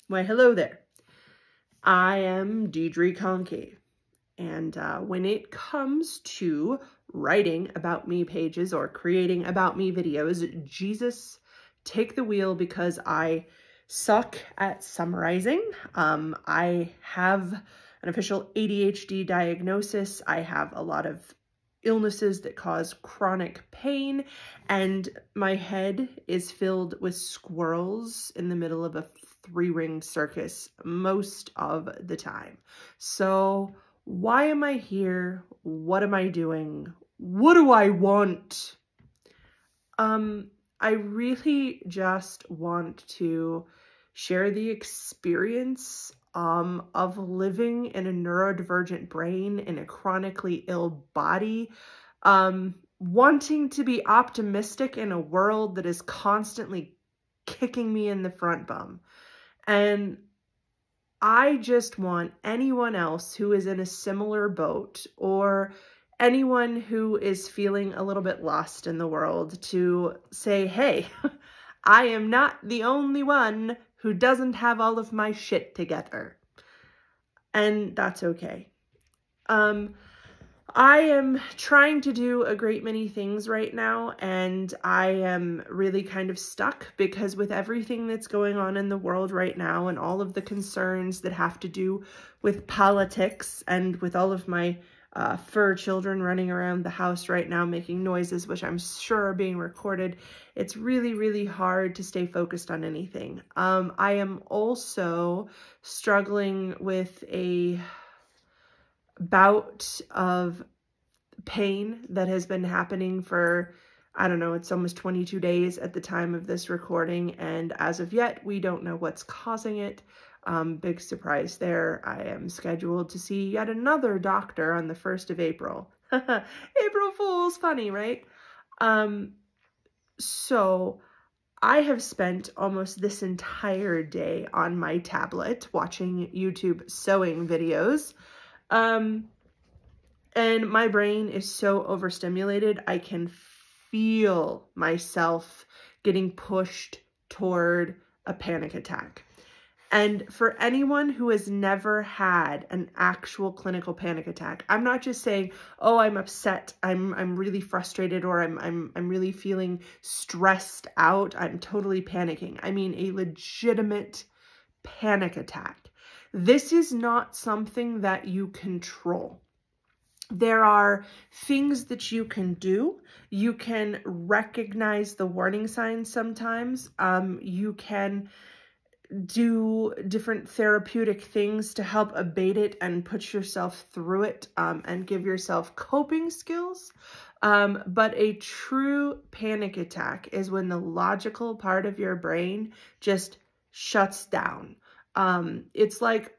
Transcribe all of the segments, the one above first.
Why, hello there. I am Deidre Concave, and when it comes to writing about me pages or creating about me videos, Jesus, take the wheel because I suck at summarizing. I have an official ADHD diagnosis. I have a lot of illnesses that cause chronic pain, and my head is filled with squirrels in the middle of a three-ring circus most of the time. So why am I here? What am I doing? What do I want? I really just want to share the experience of living in a neurodivergent brain in a chronically ill body, wanting to be optimistic in a world that is constantly kicking me in the front bum. And I just want anyone else who is in a similar boat, or anyone who is feeling a little bit lost in the world, to say, hey, I am not the only one who doesn't have all of my shit together. And that's okay. I am trying to do a great many things right now, and I am really kind of stuck because with everything that's going on in the world right now and all of the concerns that have to do with politics, and with all of my fur children running around the house right now making noises, which I'm sure are being recorded, it's really, really hard to stay focused on anything. I am also struggling with a bout of pain that has been happening for, I don't know, it's almost 22 days at the time of this recording, and as of yet, we don't know what's causing it. Big surprise there. I am scheduled to see yet another doctor on the 1st of April. April Fool's, funny, right? So I have spent almost this entire day on my tablet watching YouTube sewing videos. And my brain is so overstimulated, I can feel myself getting pushed toward a panic attack. And for anyone who has never had an actual clinical panic attack, I'm not just saying, oh, I'm upset, I'm really frustrated, or I'm really feeling stressed out, I'm totally panicking. I mean a legitimate panic attack. This is not something that you control. There are things that you can do. You can recognize the warning signs sometimes. You can do different therapeutic things to help abate it and put yourself through it, and give yourself coping skills. But a true panic attack is when the logical part of your brain just shuts down. It's like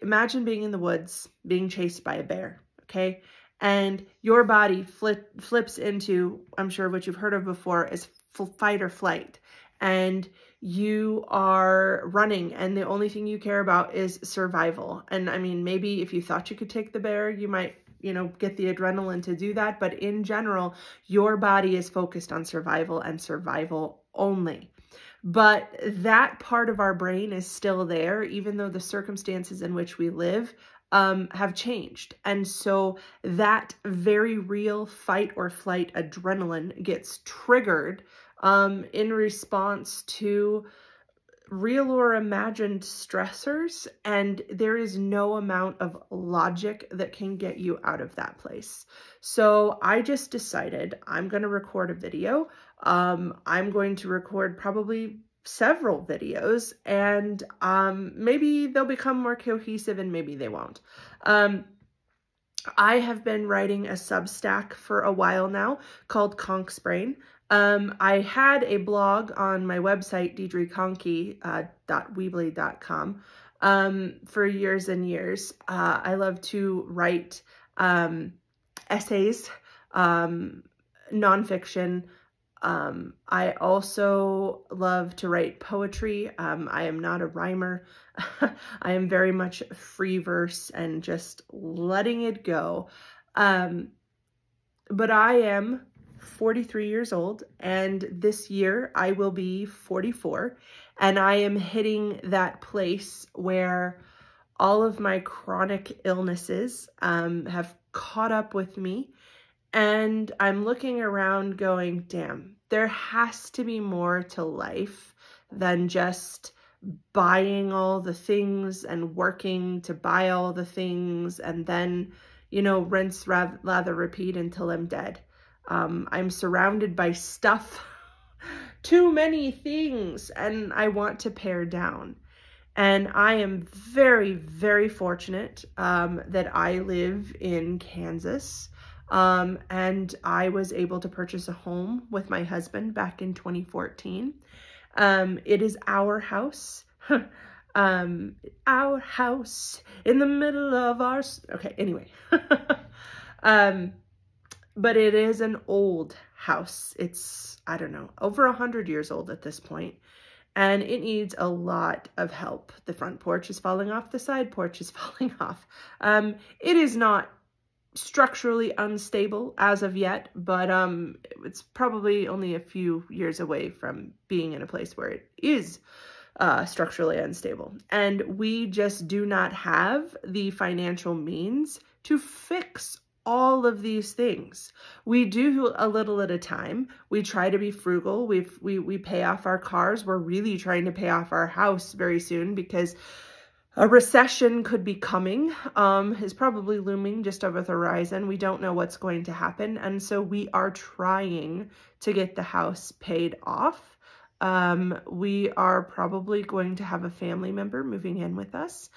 imagine being in the woods, being chased by a bear, okay? And your body flips into, I'm sure what you've heard of before, is fight or flight. And you are running, and the only thing you care about is survival. And I mean, maybe if you thought you could take the bear, you might, get the adrenaline to do that. But in general, your body is focused on survival and survival only. But that part of our brain is still there, even though the circumstances in which we live have changed. And so that very real fight or flight adrenaline gets triggered in response to real or imagined stressors, and there is no amount of logic that can get you out of that place. So I just decided I'm going to record a video. I'm going to record probably several videos, and maybe they'll become more cohesive and maybe they won't. I have been writing a Substack for a while now called Conk's Brain. I had a blog on my website, deidreconke.weebly.com, for years and years. I love to write essays, nonfiction. I also love to write poetry. I am not a rhymer. I am very much free verse and just letting it go. But I am 43 years old, and this year I will be 44. And I am hitting that place where all of my chronic illnesses have caught up with me. And I'm looking around going, damn, there has to be more to life than just buying all the things and working to buy all the things and then, you know, rinse, lather, repeat until I'm dead. I'm surrounded by stuff, too many things, and I want to pare down. And I am very, very fortunate that I live in Kansas. And I was able to purchase a home with my husband back in 2014. It is our house. Our house in the middle of our... Okay, anyway. But it is an old house. It's, I don't know, over 100 years old at this point. And it needs a lot of help. The front porch is falling off. The side porch is falling off. It is not structurally unstable as of yet, but it's probably only a few years away from being in a place where it is structurally unstable. And we just do not have the financial means to fix all of these things. We do a little at a time. We try to be frugal. We pay off our cars. We're really trying to pay off our house very soon because a recession could be coming, is probably looming just over the horizon. We don't know what's going to happen. And so we are trying to get the house paid off. We are probably going to have a family member moving in with us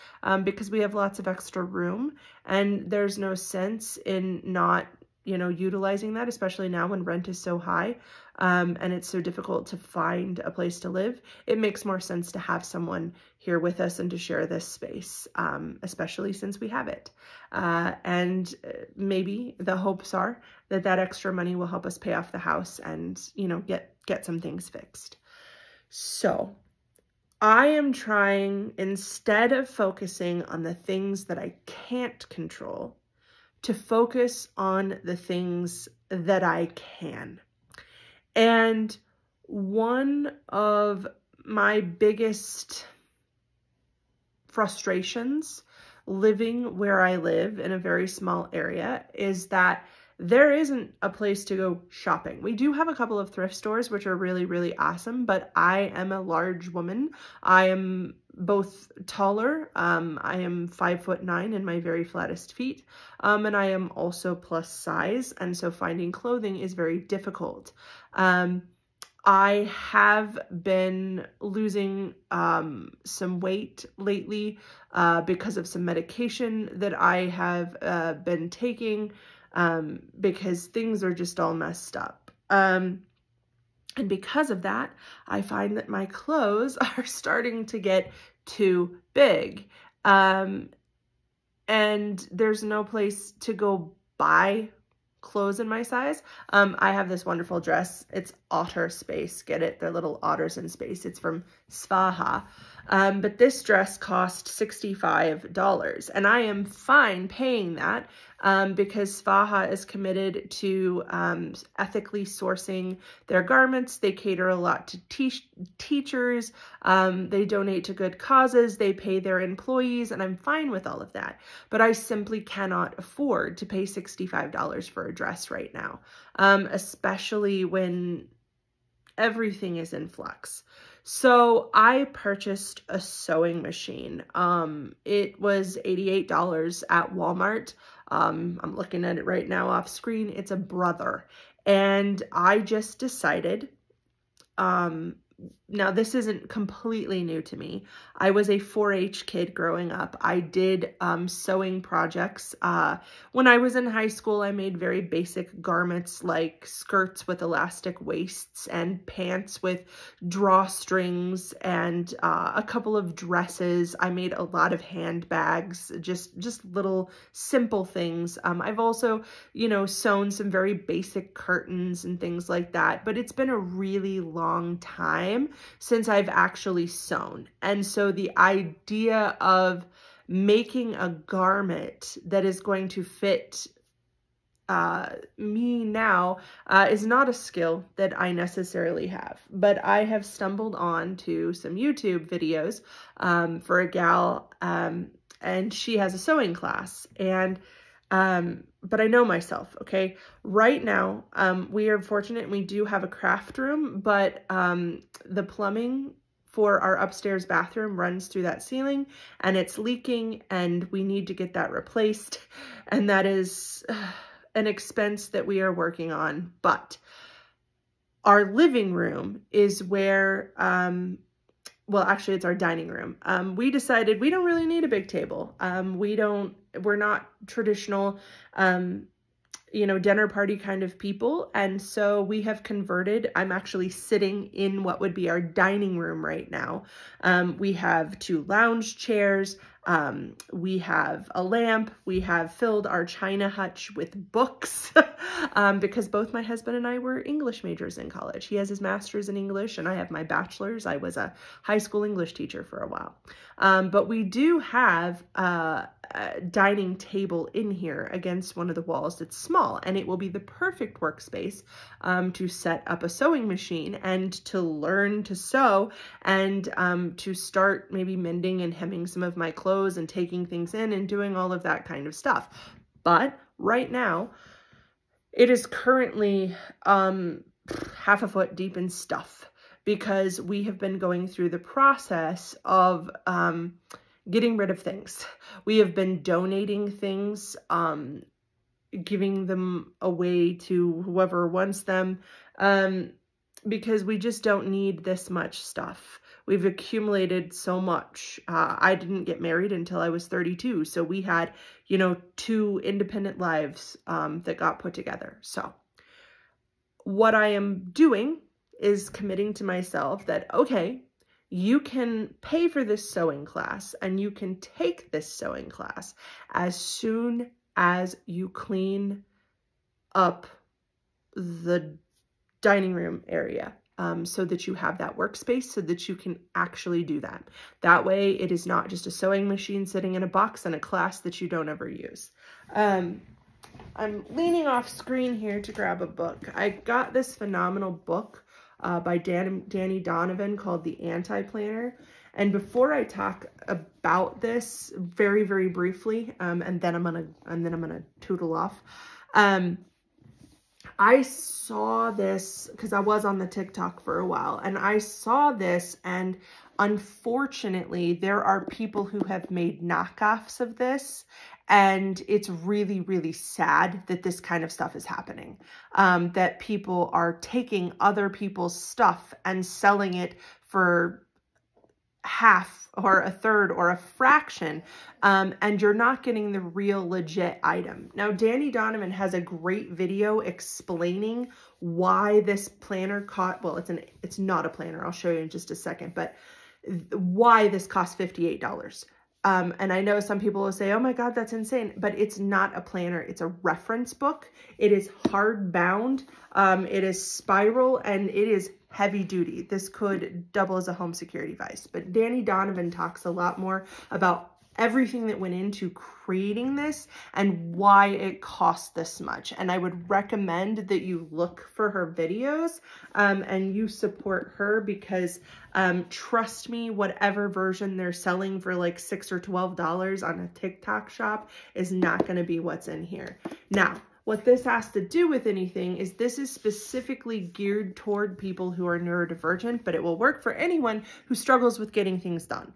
because we have lots of extra room, and there's no sense in not, you know, utilizing that, especially now when rent is so high and it's so difficult to find a place to live. It makes more sense to have someone here with us and to share this space, especially since we have it. And maybe the hopes are that that extra money will help us pay off the house and, you know, get some things fixed. So I am trying, instead of focusing on the things that I can't control, to focus on the things that I can. And one of my biggest frustrations living where I live in a very small area is that there isn't a place to go shopping. We do have a couple of thrift stores, which are really, really awesome, but I am a large woman. I am both taller. I am 5'9" in my very flattest feet. And I am also plus size. And so finding clothing is very difficult. I have been losing some weight lately because of some medication that I have been taking. Because things are just all messed up. And because of that, I find that my clothes are starting to get too big. And there's no place to go buy clothes in my size. I have this wonderful dress. It's Otter Space. Get it? They're little otters in space. It's from Svaha. But this dress cost $65, and I am fine paying that because Svaha is committed to ethically sourcing their garments. They cater a lot to teachers. They donate to good causes. They pay their employees, and I'm fine with all of that. But I simply cannot afford to pay $65 for a dress right now, especially when everything is in flux. So I purchased a sewing machine. It was $88 at Walmart. I'm looking at it right now off screen. It's a Brother. And I just decided, now this isn't completely new to me. I was a 4-H kid growing up. I did sewing projects. When I was in high school, I made very basic garments like skirts with elastic waists and pants with drawstrings and a couple of dresses. I made a lot of handbags, just little simple things. I've also, you know, sewn some very basic curtains and things like that, but it's been a really long time since I've actually sewn. And so the idea of making a garment that is going to fit me now is not a skill that I necessarily have, but I have stumbled on to some YouTube videos for a gal, and she has a sewing class, and but I know myself, okay? Right now, we are fortunate we do have a craft room, but the plumbing for our upstairs bathroom runs through that ceiling and it's leaking, and we need to get that replaced. And that is an expense that we are working on. But our living room is where, well, actually it's our dining room. We decided we don't really need a big table. We're not traditional, you know, dinner party kind of people. And so we have converted. I'm actually sitting in what would be our dining room right now. We have 2 lounge chairs. We have a lamp. We have filled our china hutch with books because both my husband and I were English majors in college. He has his master's in English and I have my bachelor's. I was a high school English teacher for a while. But we do have a dining table in here against one of the walls that's small, and it will be the perfect workspace to set up a sewing machine and to learn to sew and to start maybe mending and hemming some of my clothes and taking things in and doing all of that kind of stuff. But right now, it is currently half a foot deep in stuff because we have been going through the process of getting rid of things. We have been donating things, giving them away to whoever wants them, because we just don't need this much stuff. We've accumulated so much. I didn't get married until I was 32. So we had, you know, 2 independent lives that got put together. So what I am doing is committing to myself that, okay, you can pay for this sewing class and you can take this sewing class as soon as you clean up the dining room area, so that you have that workspace so that you can actually do that. That way it is not just a sewing machine sitting in a box and a class that you don't ever use. I'm leaning off screen here to grab a book. I got this phenomenal book by Danny Donovan called The Anti-Planner. And before I talk about this very, very briefly, and then I'm gonna tootle off. I saw this because I was on the TikTok for a while, and I saw this, and unfortunately there are people who have made knockoffs of this, and it's really, really sad that this kind of stuff is happening, that people are taking other people's stuff and selling it for half or a third or a fraction, and you're not getting the real legit item. Now, Danny Donovan has a great video explaining why this planner cost, well, it's not a planner, I'll show you in just a second, but why this costs $58. And I know some people will say, oh my God, that's insane, but it's not a planner. It's a reference book. It is hardbound. It is spiral, and it is heavy duty. This could double as a home security device, but Danny Donovan talks a lot more about everything that went into creating this and why it cost this much. And I would recommend that you look for her videos and you support her, because trust me, whatever version they're selling for like $6 or $12 on a TikTok shop is not going to be what's in here. Now, what this has to do with anything is this is specifically geared toward people who are neurodivergent, but it will work for anyone who struggles with getting things done.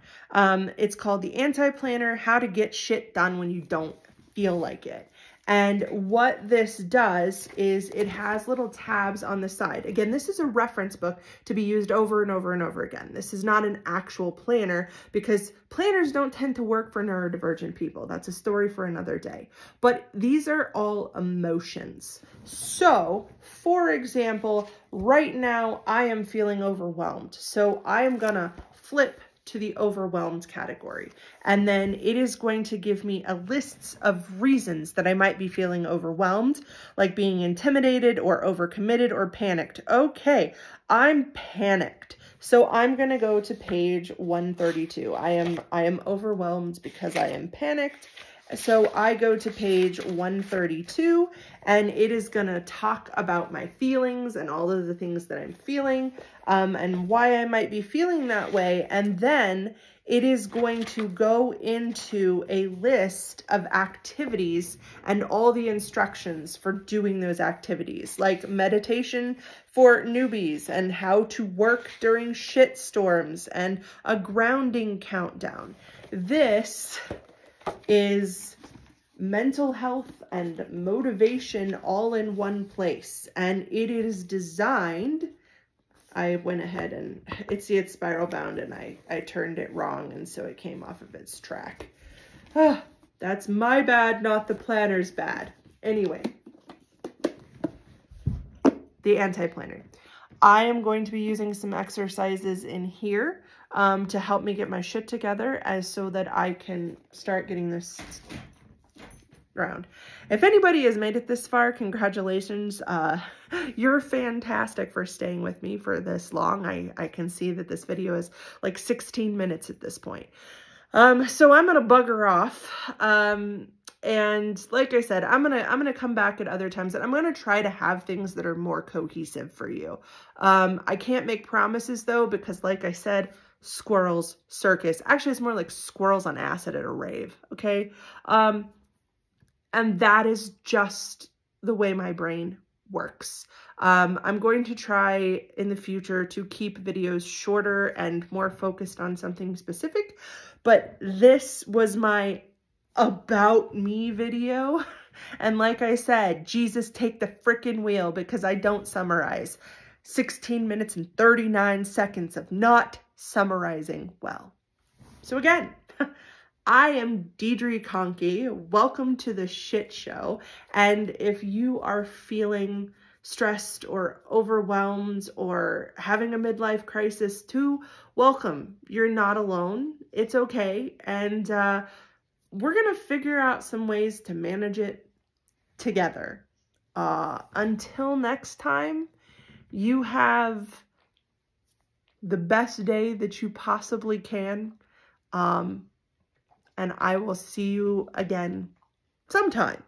It's called The Anti-Planner, How to Get Shit Done When You Don't Feel Like It. And what this does is it has little tabs on the side. Again, this is a reference book to be used over and over and over again. This is not an actual planner, because planners don't tend to work for neurodivergent people. That's a story for another day. But these are all emotions. So, for example, right now I am feeling overwhelmed. So I am gonna flip to the overwhelmed category. And then it is going to give me a list of reasons that I might be feeling overwhelmed, like being intimidated or overcommitted or panicked. Okay, I'm panicked. So I'm going to go to page 132. I am overwhelmed because I am panicked. So I go to page 132, and it is going to talk about my feelings and all of the things that I'm feeling, and why I might be feeling that way. And then it is going to go into a list of activities and all the instructions for doing those activities, like meditation for newbies and how to work during shit storms and a grounding countdown. This is mental health and motivation all in one place, and it is designed, I went ahead and it's spiral bound, and I turned it wrong, and so it came off of its track. That's my bad, not the planner's bad. Anyway, the anti-planner. I am going to be using some exercises in here to help me get my shit together, so that I can start getting this round. If anybody has made it this far, congratulations. You're fantastic for staying with me for this long. I can see that this video is like 16 minutes at this point. So I'm gonna bugger off. And like I said, I'm gonna come back at other times, and I'm gonna try to have things that are more cohesive for you. I can't make promises though, because like I said, squirrels, circus. Actually, it's more like squirrels on acid at a rave, okay? And that is just the way my brain works. I'm going to try in the future to keep videos shorter and more focused on something specific, but this was my about me video. And like I said, Jesus, take the frickin' wheel, because I don't summarize. 16 minutes and 39 seconds of not summarizing well. So again, I am Deidre Conkey. Welcome to the shit show. And if you are feeling stressed or overwhelmed or having a midlife crisis too, welcome. You're not alone. It's okay. And we're going to figure out some ways to manage it together. Until next time, you have the best day that you possibly can. And I will see you again sometime.